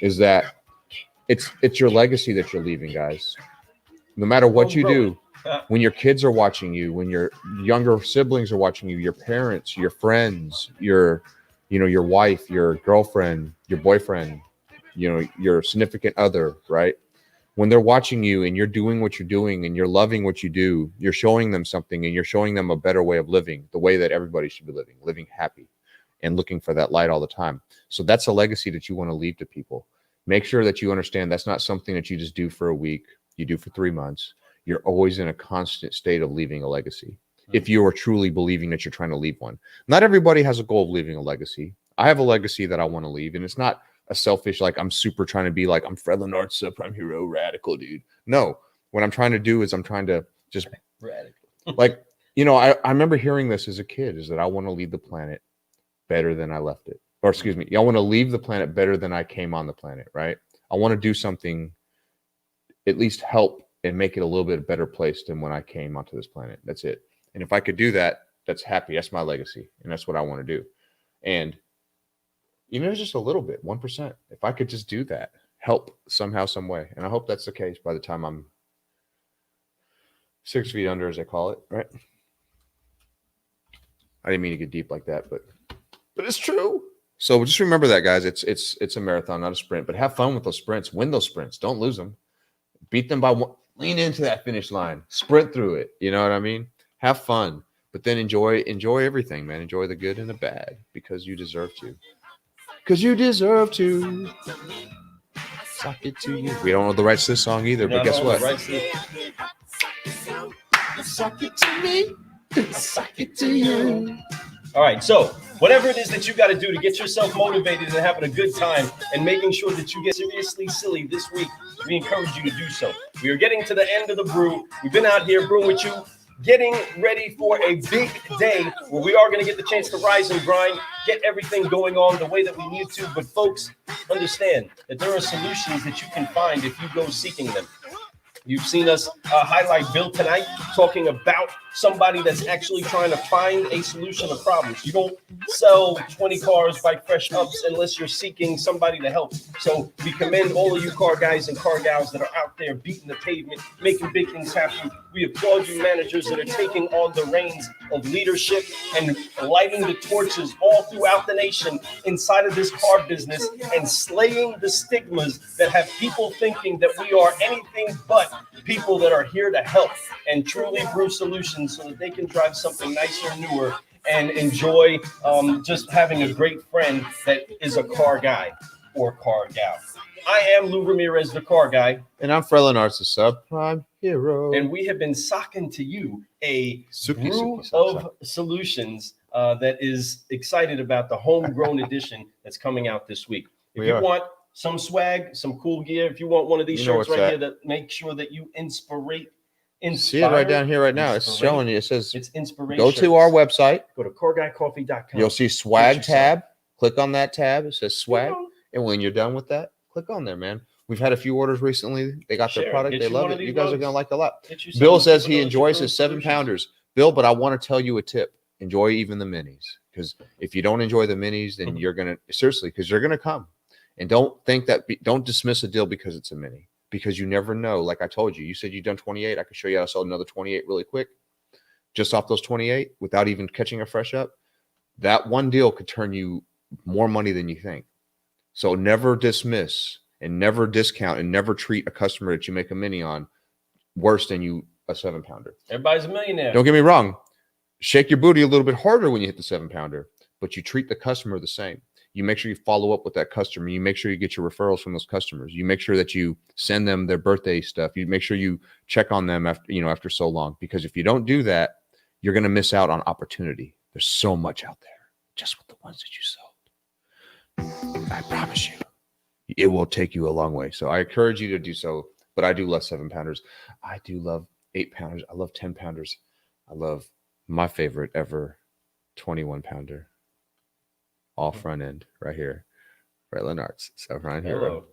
is that it's your legacy that you're leaving, guys. No matter what you do, when your kids are watching you, when your younger siblings are watching you, your parents, your friends, your wife, your girlfriend, your boyfriend, your significant other, right? When they're watching you and you're doing what you're doing and you're loving what you do, you're showing them something, and you're showing them a better way of living, the way that everybody should be living happy and looking for that light all the time. So that's a legacy that you want to leave to people. Make sure that you understand that's not something that you just do for a week, you do for 3 months. You're always in a constant state of leaving a legacy. If you are truly believing that you're trying to leave one. Not everybody has a goal of leaving a legacy. I have a legacy that I want to leave, and it's not a selfish, like I'm super trying to be like, I'm Fred Lenard's subprime hero, radical dude. No, what I'm trying to do is I'm trying to just radical. Like, I remember hearing this as a kid, is that I want to leave the planet better than I left it. Or excuse me, I want to leave the planet better than I came on the planet, right? I want to do something, at least help and make it a little bit better place than when I came onto this planet. That's it. And if I could do that, that's happy. That's my legacy. And that's what I want to do. And, just a little bit, 1%. If I could just do that, help somehow, some way. And I hope that's the case by the time I'm 6 feet under, as I call it, right? I didn't mean to get deep like that, but it's true. So just remember that, guys. It's a marathon, not a sprint. But have fun with those sprints. Win those sprints. Don't lose them. Beat them by one. Lean into that finish line. Sprint through it. You know what I mean? Have fun. But then enjoy everything, man. Enjoy the good and the bad, because you deserve to. Because you deserve to. Suck it to you. We don't know the rights to this song either, but guess what? Suck it to me. Suck it to you. All right, so whatever it is that you got to do to get yourself motivated and having a good time and making sure that you get seriously silly this week, we encourage you to do so. We are getting to the end of the brew. We've been out here brewing with you, getting ready for a big day where we are going to get the chance to rise and grind, get everything going on the way that we need to. But folks, understand that there are solutions that you can find if you go seeking them. You've seen us highlight Bill tonight, talking about somebody that's actually trying to find a solution to problems. You don't sell 20 cars by Fresh Ups unless you're seeking somebody to help. So we commend all of you car guys and car gals that are out there beating the pavement, making big things happen. We applaud you managers that are taking on the reins of leadership and lighting the torches all throughout the nation inside of this car business and slaying the stigmas that have people thinking that we are anything but people that are here to help and truly brew solutions so that they can drive something nicer and newer and enjoy just having a great friend that is a car guy or car gal. I am Lou Ramirez, the car guy. And I'm Fred Lenard's the subprime hero. And we have been socking to you a Suki, brew suki, of solutions that is excited about the homegrown edition that's coming out this week. If you want some swag, some cool gear, if you want one of these shirts right here that make sure that you inspire. See it right down here right now. It's showing you. It says it's inspiration. Go to our website. Go to carguycoffee.com. You'll see swag tab. Click on that tab. It says swag. And when you're done with that, click on there, man. We've had a few orders recently. They got their product. They love it. You guys are going to like it a lot. Bill says he enjoys his 7-pounders. Bill, but I want to tell you a tip. Enjoy even the minis. Because if you don't enjoy the minis, then you're going to, seriously, because you're going to come. And don't dismiss a deal because it's a mini. Because you never know. Like I told you, you said you've done 28. I could show you how to sell another 28 really quick. Just off those 28 without even catching a fresh up. That one deal could turn you more money than you think. So never dismiss and never discount and never treat a customer that you make a mini on worse than you a 7-pounder. Everybody's a millionaire. Don't get me wrong. Shake your booty a little bit harder when you hit the 7-pounder, but you treat the customer the same. You make sure you follow up with that customer. You make sure you get your referrals from those customers. You make sure that you send them their birthday stuff. You make sure you check on them after so long, because if you don't do that, you're going to miss out on opportunity. There's so much out there just with the ones that you sold. I promise you, it will take you a long way. So I encourage you to do so. But I do love 7-pounders. I do love 8-pounders. I love 10-pounders. I love my favorite ever 21-pounder. All front end right here. Redland Arts. So right here. Hello.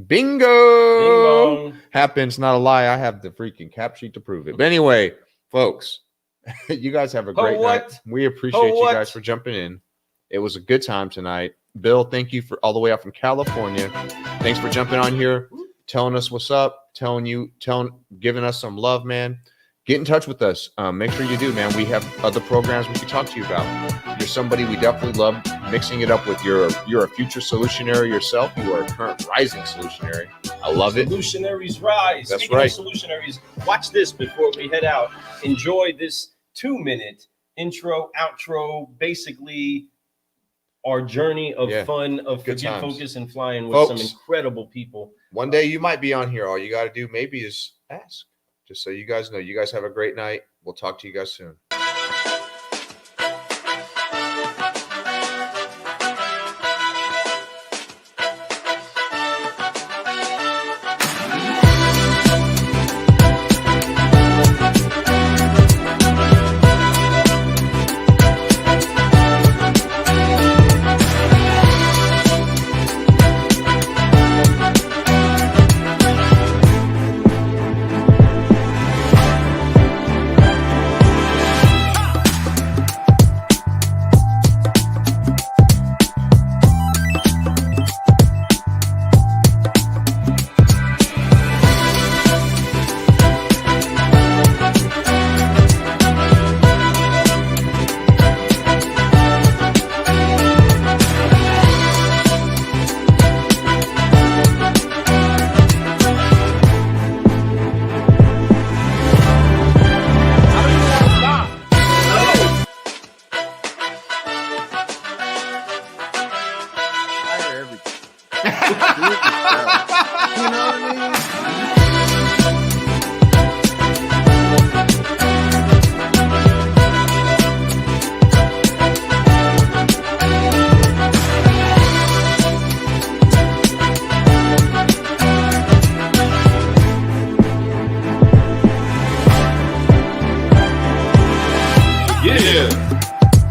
Bingo! Bing bong. Happens, not a lie. I have the freaking cap sheet to prove it. But anyway, folks, you guys have a great night. We appreciate you guys for jumping in. It was a good time tonight. Bill, thank you for all the way out from California. Thanks for jumping on here, telling us what's up, giving us some love, man. Get in touch with us. Make sure you do, man. We have other programs we can talk to you about. You're somebody we definitely love mixing it up with. You're a future solutionary yourself. You are a current rising solutionary. I love it. Solutionaries rise. That's Speaking right. of solutionaries, watch this before we head out. Enjoy this 2-minute intro, outro, basically our journey of fun, of Good Forget, times. Focus, and Flying with Folks, some incredible people. One day you might be on here. All you got to do maybe is ask. Just so you guys know. You guys have a great night. We'll talk to you guys soon.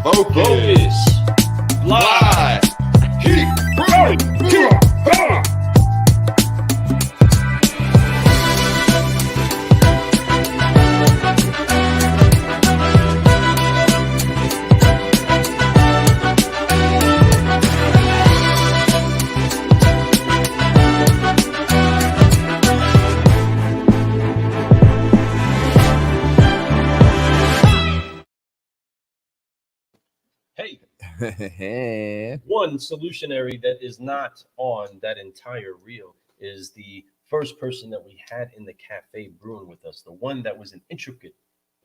Focus. Fly. Keep running. Hey, one solutionary that is not on that entire reel is the first person that we had in the cafe brewing with us, the one that was an intricate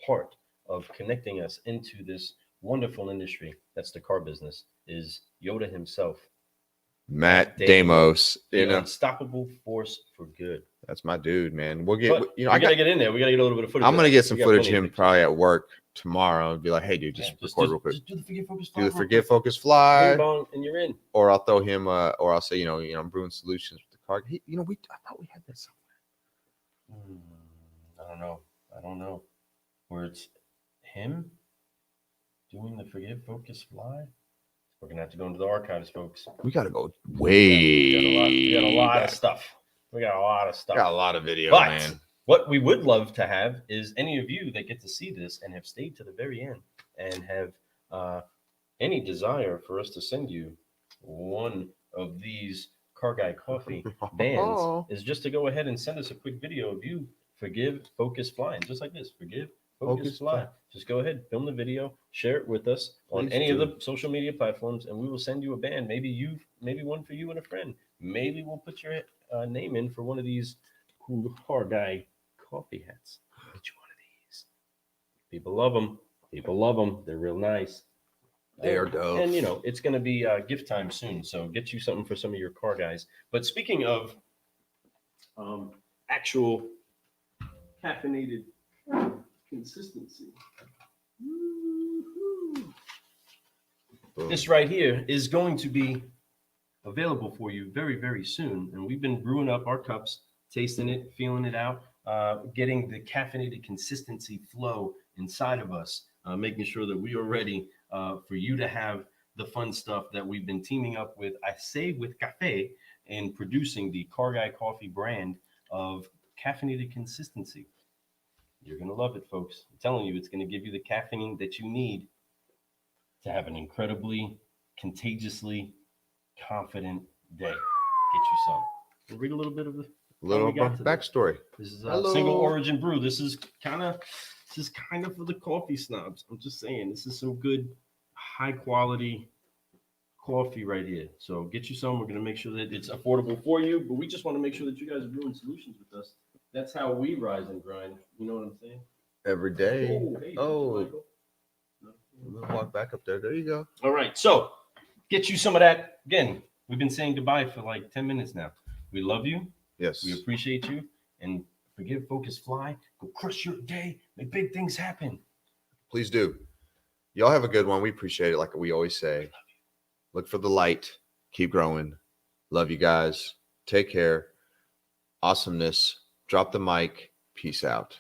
part of connecting us into this wonderful industry that's the car business, is Yoda himself, Matt Damos, the unstoppable force for good. That's my dude, man. We'll get, but I gotta get in there. We gotta get a little bit of footage. I'm gonna get some footage of him probably at work tomorrow and be like, hey, dude, just record real quick. Just do the Forget, Focus, Fly. Do the Forget, Focus, Fly. Bing bong, and you're in. Or I'll throw him, or I'll say, I'm brewing solutions with the car. I thought we had that somewhere. I don't know. Where it's him doing the Forget, Focus, Fly. We're gonna have to go into the archives, folks. We gotta go we got a lot of stuff. We got a lot of stuff. Got a lot of video, but man. What we would love to have is any of you that get to see this and have stayed to the very end and have any desire for us to send you one of these Car Guy Coffee bands is just to go ahead and send us a quick video of you Forgive, Focus, Flying, just like this. Forgive, Focus, Fly. Just go ahead, film the video, share it with us on any of the social media platforms, and we will send you a band. Maybe one for you and a friend. Maybe we'll put your name in for one of these cool Car Guy Coffee hats. Get you one of these. People love them. They're real nice. They are dope. And it's going to be gift time soon, so get you something for some of your car guys. But speaking of actual caffeinated consistency, this right here is going to be available for you very, very soon. And we've been brewing up our cups, tasting it, feeling it out, getting the caffeinated consistency flow inside of us, making sure that we are ready for you to have the fun stuff that we've been teaming up with, I say with Cafe, and producing the Car Guy Coffee brand of caffeinated consistency. You're going to love it, folks. I'm telling you, it's going to give you the caffeine that you need to have an incredibly, contagiously confident day. Get you some. We'll read a little bit of the Little backstory. This is a single origin brew. This is kind of for the coffee snobs. I'm just saying, this is some good, high quality coffee right here. So get you some. We're going to make sure that it's affordable for you, but we just want to make sure that you guys are brewing solutions with us. That's how we rise and grind. You know what I'm saying? Every day. Hey, Oh, walk back up there. There you go. All right. So get you some of that. Again, we've been saying goodbye for like 10 minutes now. We love you. Yes. We appreciate you. And forgive, focus, fly. Go crush your day. Make big things happen. Please do. Y'all have a good one. We appreciate it. Like we always say, look for the light. Keep growing. Love you guys. Take care. Awesomeness. Drop the mic. Peace out.